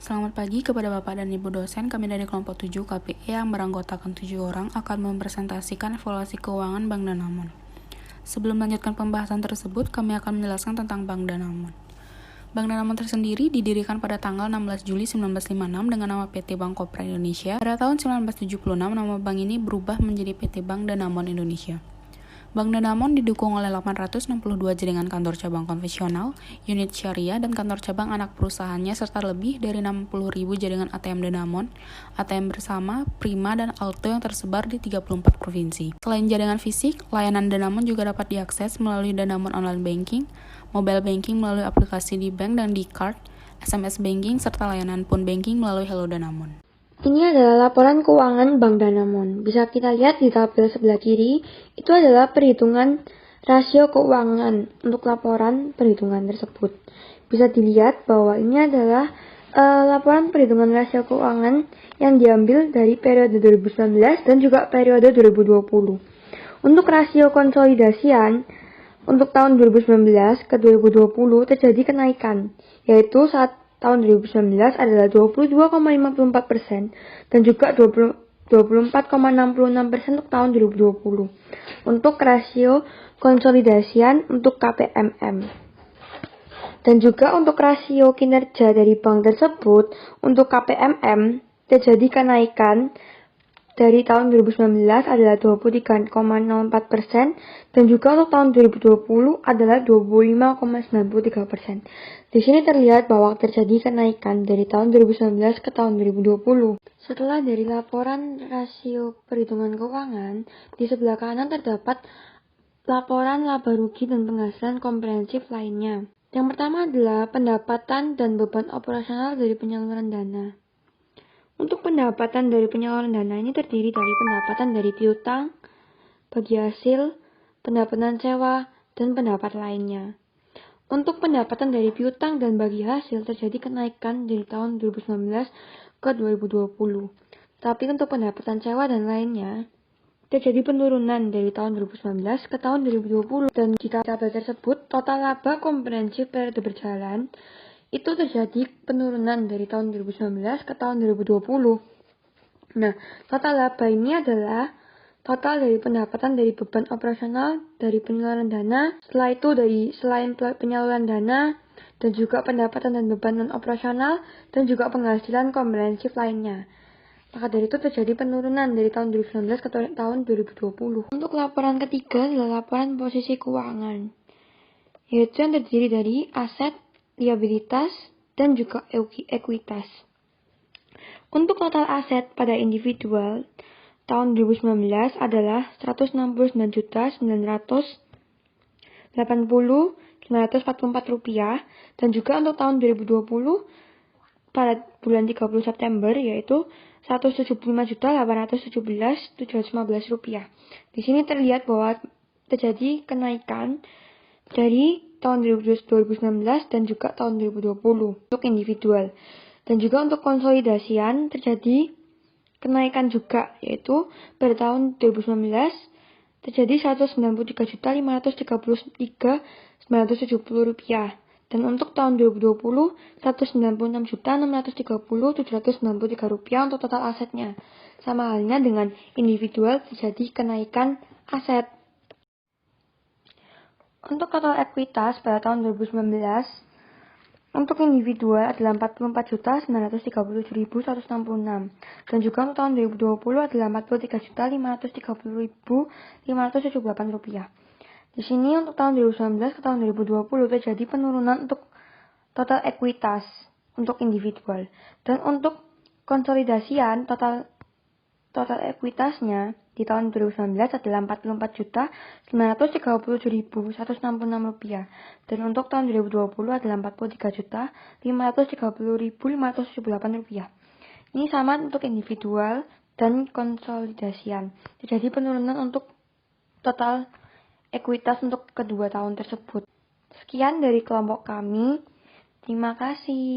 Selamat pagi kepada Bapak dan Ibu dosen. Kami dari kelompok 7 KPE yang beranggotakan 7 orang akan mempresentasikan evaluasi keuangan Bank Danamon. Sebelum melanjutkan pembahasan tersebut, kami akan menjelaskan tentang Bank Danamon. Bank Danamon tersendiri didirikan pada tanggal 16 Juli 1956 dengan nama PT Bank Kopra Indonesia. Pada tahun 1976, nama bank ini berubah menjadi PT Bank Danamon Indonesia. Bank Danamon didukung oleh 862 jaringan kantor cabang konvensional, unit syariah, dan kantor cabang anak perusahaannya serta lebih dari 60.000 jaringan ATM Danamon, ATM bersama, Prima, dan Alto yang tersebar di 34 provinsi. Selain jaringan fisik, layanan Danamon juga dapat diakses melalui Danamon Online Banking, mobile banking melalui aplikasi di Bank dan di Card, SMS banking, serta layanan phone banking melalui Hello Danamon. Ini adalah laporan keuangan Bank Danamon. Bisa kita lihat di tabel sebelah kiri, itu adalah perhitungan rasio keuangan untuk laporan perhitungan tersebut. Bisa dilihat bahwa ini adalah laporan perhitungan rasio keuangan yang diambil dari periode 2019 dan juga periode 2020. Untuk rasio konsolidasian, untuk tahun 2019 ke 2020 terjadi kenaikan, yaitu saat tahun 2019 adalah 22,54% dan juga 24,66% untuk tahun 2020. Untuk rasio konsolidasian untuk KPMM. Dan juga untuk rasio kinerja dari bank tersebut, untuk KPMM terjadi kenaikan dari tahun 2019 adalah 23,04% dan juga untuk tahun 2020 adalah 25,93%. Di sini terlihat bahwa terjadi kenaikan dari tahun 2019 ke tahun 2020. Setelah dari laporan rasio perhitungan keuangan, di sebelah kanan terdapat laporan laba rugi dan penghasilan komprehensif lainnya. Yang pertama adalah pendapatan dan beban operasional dari penyaluran dana. Untuk pendapatan dari penyaluran dana ini terdiri dari pendapatan dari piutang, bagi hasil, pendapatan sewa, dan pendapat lainnya. Untuk pendapatan dari piutang dan bagi hasil terjadi kenaikan dari tahun 2019 ke 2020. Tapi untuk pendapatan sewa dan lainnya terjadi penurunan dari tahun 2019 ke tahun 2020. Dan di tabel tersebut, total laba komprehensif periode berjalan itu terjadi penurunan dari tahun 2019 ke tahun 2020. Nah, total laba ini adalah total dari pendapatan dari beban operasional dari penyaluran dana, setelah itu selain penyaluran dana, dan juga pendapatan dan beban non-operasional, dan juga penghasilan komprehensif lainnya. Maka dari itu terjadi penurunan dari tahun 2019 ke tahun 2020. Untuk laporan ketiga adalah laporan posisi keuangan, yaitu yang terdiri dari aset, liabilitas, dan juga ekuitas. Untuk total aset pada individual tahun 2019 adalah 169.980.944 rupiah, dan juga untuk tahun 2020 pada bulan 30 September yaitu 175.817.715 rupiah. Di sini terlihat bahwa terjadi kenaikan dari tahun 2019 dan juga tahun 2020 untuk individual. Dan juga untuk konsolidasian terjadi kenaikan juga, yaitu pada tahun 2019 terjadi 193.533.970 rupiah. Dan untuk tahun 2020 196.630.793 rupiah untuk total asetnya. Sama halnya dengan individual terjadi kenaikan aset. Untuk total ekuitas pada tahun 2019, untuk individual adalah 44.937.166, dan juga untuk tahun 2020 adalah 43.530.578 rupiah. Di sini untuk tahun 2019 ke tahun 2020 terjadi penurunan untuk total ekuitas untuk individual, dan untuk konsolidasian total ekuitasnya di tahun 2019 adalah 44.937.166 rupiah, dan untuk tahun 2020 adalah 43.530.578 rupiah. Ini sama untuk individual dan konsolidasian. Terjadi penurunan untuk total ekuitas untuk kedua tahun tersebut. Sekian dari kelompok kami. Terima kasih.